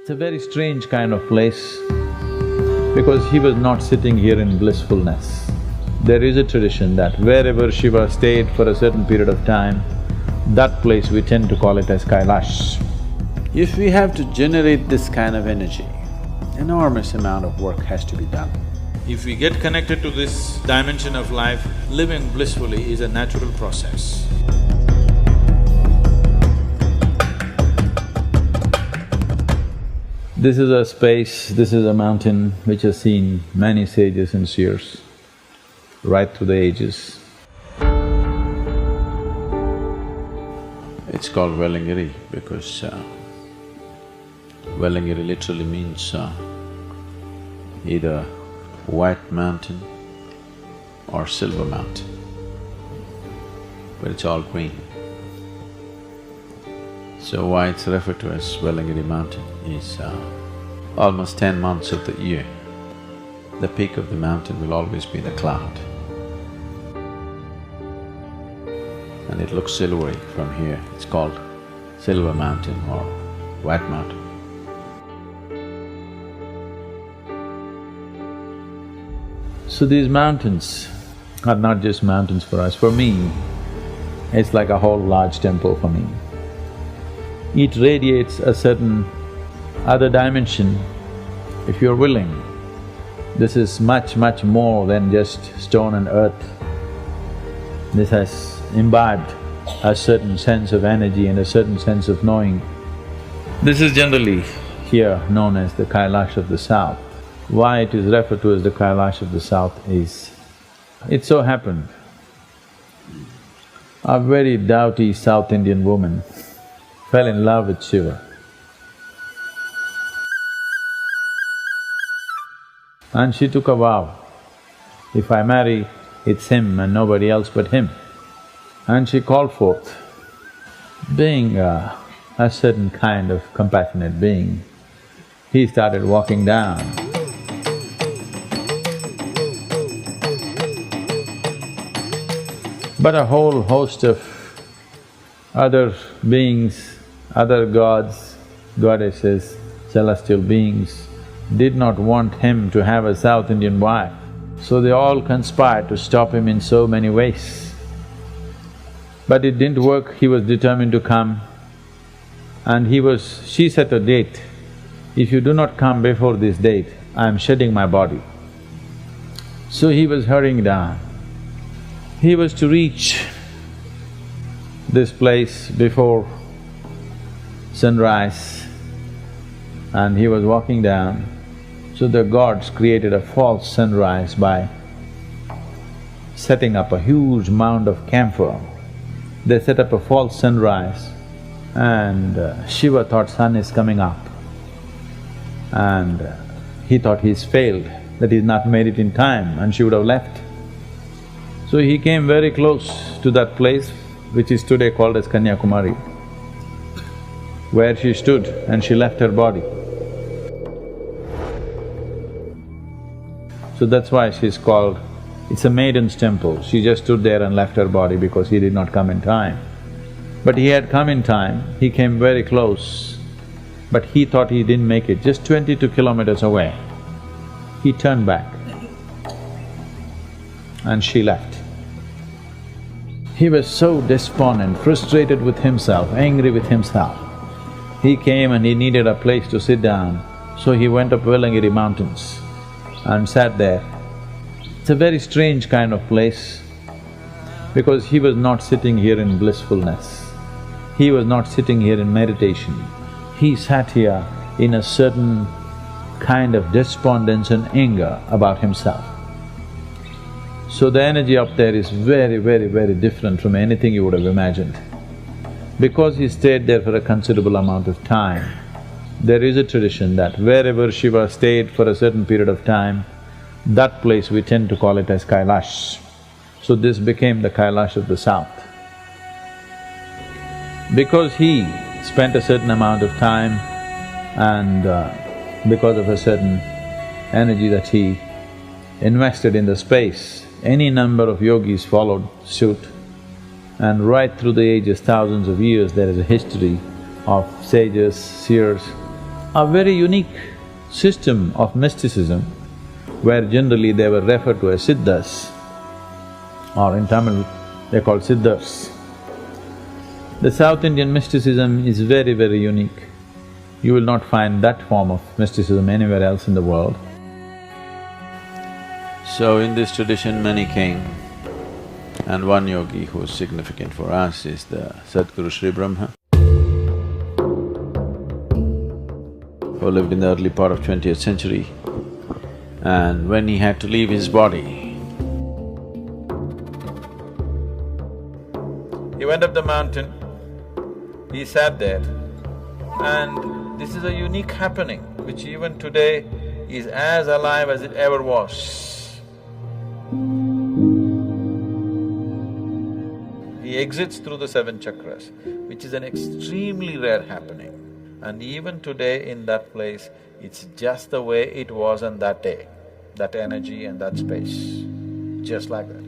It's a very strange kind of place because he was not sitting here in blissfulness. There is a tradition that wherever Shiva stayed for a certain period of time, that place we tend to call it as Kailash. If we have to generate this kind of energy, enormous amount of work has to be done. If we get connected to this dimension of life, living blissfully is a natural process. This is a space, this is a mountain which has seen many sages and seers right through the ages. It's called Velliangiri because Velliangiri literally means either white mountain or silver mountain, but it's all green. So why it's referred to as Velliangiri Mountain is almost 10 months of the year, the peak of the mountain will always be the cloud. And it looks silvery from here, it's called Silver Mountain or White Mountain. So these mountains are not just mountains for us. For me, it's like a whole large temple for me. It radiates a certain other dimension if you're willing. This is much, much more than just stone and earth. This has imbibed a certain sense of energy and a certain sense of knowing. This is generally here known as the Kailash of the South. Why it is referred to as the Kailash of the South is, it so happened, a very doughty South Indian woman fell in love with Shiva. And she took a vow, if I marry, it's him and nobody else but him. And she called forth, being a certain kind of compassionate being, he started walking down. But a whole host of other beings, other gods, goddesses, celestial beings did not want him to have a South Indian wife. So they all conspired to stop him in so many ways. But it didn't work, he was determined to come. And she set a date, if you do not come before this date, I am shedding my body. So he was hurrying down. He was to reach this place before sunrise and he was walking down. So the gods created a false sunrise by setting up a huge mound of camphor. They set up a false sunrise and Shiva thought sun is coming up and he thought he's failed, that he's not made it in time and she would have left. So he came very close to that place which is today called as Kanyakumari, where she stood and she left her body. So that's why she's called… it's a maiden's temple. She just stood there and left her body because he did not come in time. But he had come in time, he came very close, but he thought he didn't make it, just 22 kilometers away. He turned back and she left. He was so despondent, frustrated with himself, angry with himself. He came and he needed a place to sit down, so he went up Velliangiri Mountains and sat there. It's a very strange kind of place because he was not sitting here in blissfulness. He was not sitting here in meditation. He sat here in a certain kind of despondence and anger about himself. So the energy up there is very, very, very different from anything you would have imagined. Because he stayed there for a considerable amount of time, there is a tradition that wherever Shiva stayed for a certain period of time, that place we tend to call it as Kailash. So this became the Kailash of the South. Because he spent a certain amount of time and because of a certain energy that he invested in the space, any number of yogis followed suit and right through the ages, thousands of years, there is a history of sages, seers a very unique system of mysticism where generally they were referred to as Siddhas, or in Tamil they're called Siddhas. The South Indian mysticism is very, very unique. You will not find that form of mysticism anywhere else in the world. So in this tradition many came, and one yogi who is significant for us is the Sadguru Sri Brahma, who lived in the early part of 20th century. And when he had to leave his body, he went up the mountain, he sat there, and this is a unique happening which even today is as alive as it ever was. He exits through the seven chakras, which is an extremely rare happening. And even today in that place, it's just the way it was on that day, that energy and that space, just like that.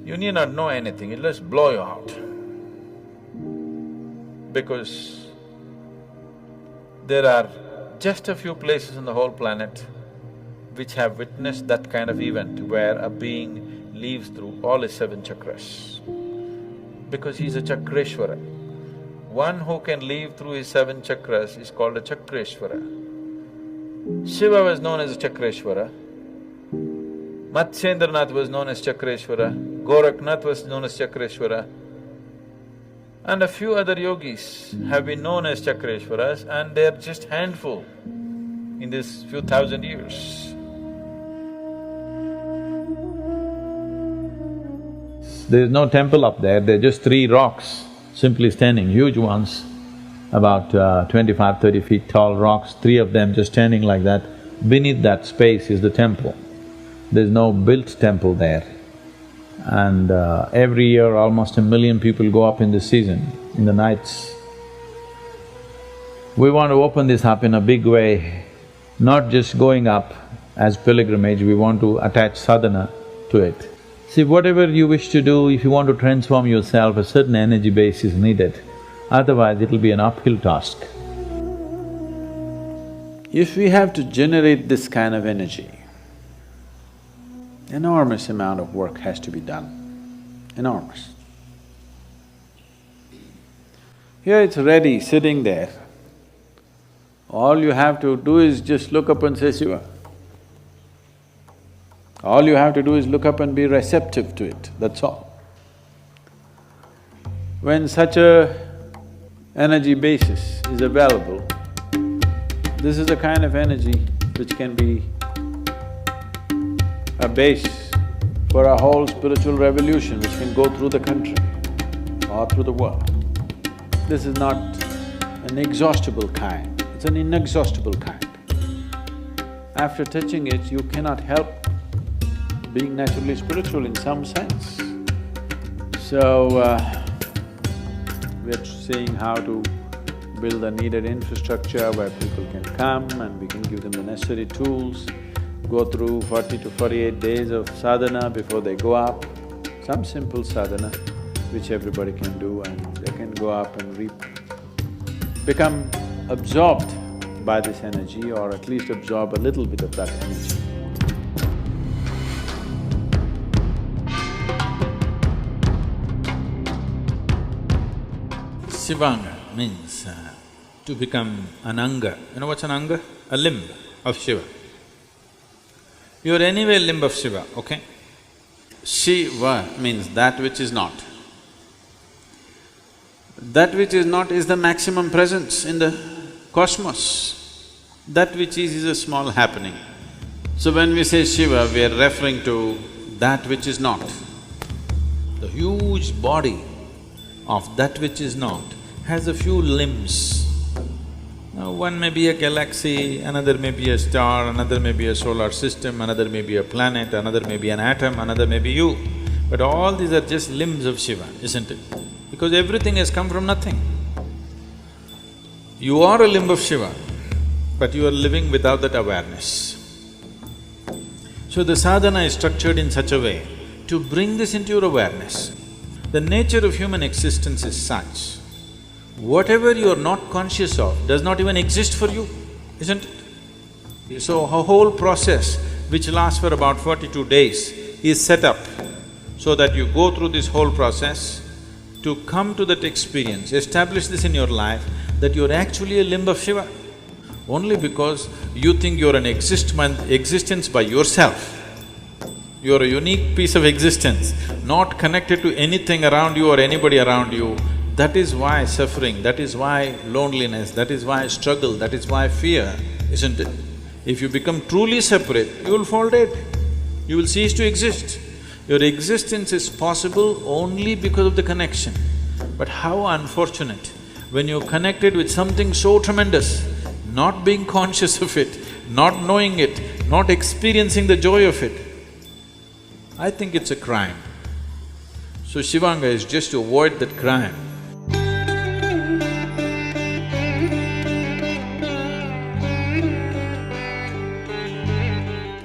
You need not know anything, it'll just blow you out. Because there are just a few places on the whole planet which have witnessed that kind of event where a being leaves through all his seven chakras. Because he's a Chakreshwara. One who can leave through his seven chakras is called a Chakreshwara. Shiva was known as a Chakreshwara, Matsyendranath was known as Chakreshwara, Gorakhnath was known as Chakreshwara, and a few other yogis have been known as Chakreshwaras, and they're just handful in this few thousand years. There is no temple up there, they're just three rocks simply standing, huge ones, about 25–30 feet tall rocks, three of them just standing like that. Beneath that space is the temple. There's no built temple there. And every year almost 1 million people go up in this season, in the nights. We want to open this up in a big way, not just going up as pilgrimage, we want to attach sadhana to it. See, whatever you wish to do, if you want to transform yourself, a certain energy base is needed, otherwise it'll be an uphill task. if we have to generate this kind of energy, enormous amount of work has to be done, enormous. Here it's ready, sitting there. All you have to do is just look up and say Shiva. All you have to do is look up and be receptive to it, that's all. When such a energy basis is available, this is the kind of energy which can be a base for a whole spiritual revolution which can go through the country or through the world. This is not an exhaustible kind, it's an inexhaustible kind. After touching it, you cannot help being naturally spiritual in some sense. So, we're seeing how to build the needed infrastructure where people can come and we can give them the necessary tools, go through 40 to 48 days of sadhana before they go up, some simple sadhana which everybody can do, and they can go up and become absorbed by this energy, or at least absorb a little bit of that energy. Shivanga means to become an anga. You know what's an anga? A limb of Shiva. You are anyway limb of Shiva, okay? Shiva means that which is not. That which is not is the maximum presence in the cosmos. That which is a small happening. So when we say Shiva, we are referring to that which is not. The huge body of that which is not has a few limbs. Now, one may be a galaxy, another may be a star, another may be a solar system, another may be a planet, another may be an atom, another may be you. But all these are just limbs of Shiva, isn't it? Because everything has come from nothing. You are a limb of Shiva, but you are living without that awareness. So the sadhana is structured in such a way to bring this into your awareness. The nature of human existence is such, whatever you are not conscious of does not even exist for you, isn't it? So a whole process which lasts for about 42 days is set up so that you go through this whole process to come to that experience, establish this in your life, that you're actually a limb of Shiva. Only because you think you're an existence by yourself. You're a unique piece of existence, not connected to anything around you or anybody around you. That is why suffering, that is why loneliness, that is why struggle, that is why fear, isn't it? If you become truly separate, you will fall dead. You will cease to exist. Your existence is possible only because of the connection. But how unfortunate when you're connected with something so tremendous, not being conscious of it, not knowing it, not experiencing the joy of it. I think it's a crime. So Shivanga is just to avoid that crime.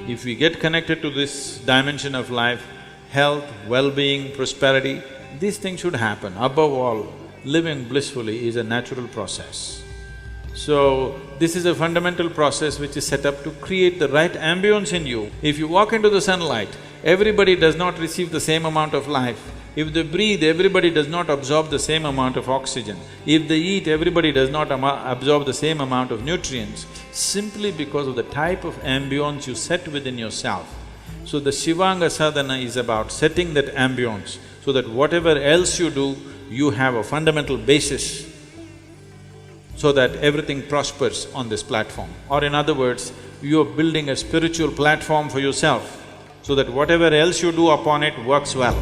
If we get connected to this dimension of life, health, well-being, prosperity, these things should happen. Above all, living blissfully is a natural process. So, this is a fundamental process which is set up to create the right ambience in you. If you walk into the sunlight, everybody does not receive the same amount of life. If they breathe, everybody does not absorb the same amount of oxygen. If they eat, everybody does not absorb the same amount of nutrients, simply because of the type of ambience you set within yourself. So the Shivanga sadhana is about setting that ambience so that whatever else you do, you have a fundamental basis so that everything prospers on this platform. Or in other words, you are building a spiritual platform for yourself so that whatever else you do upon it works well.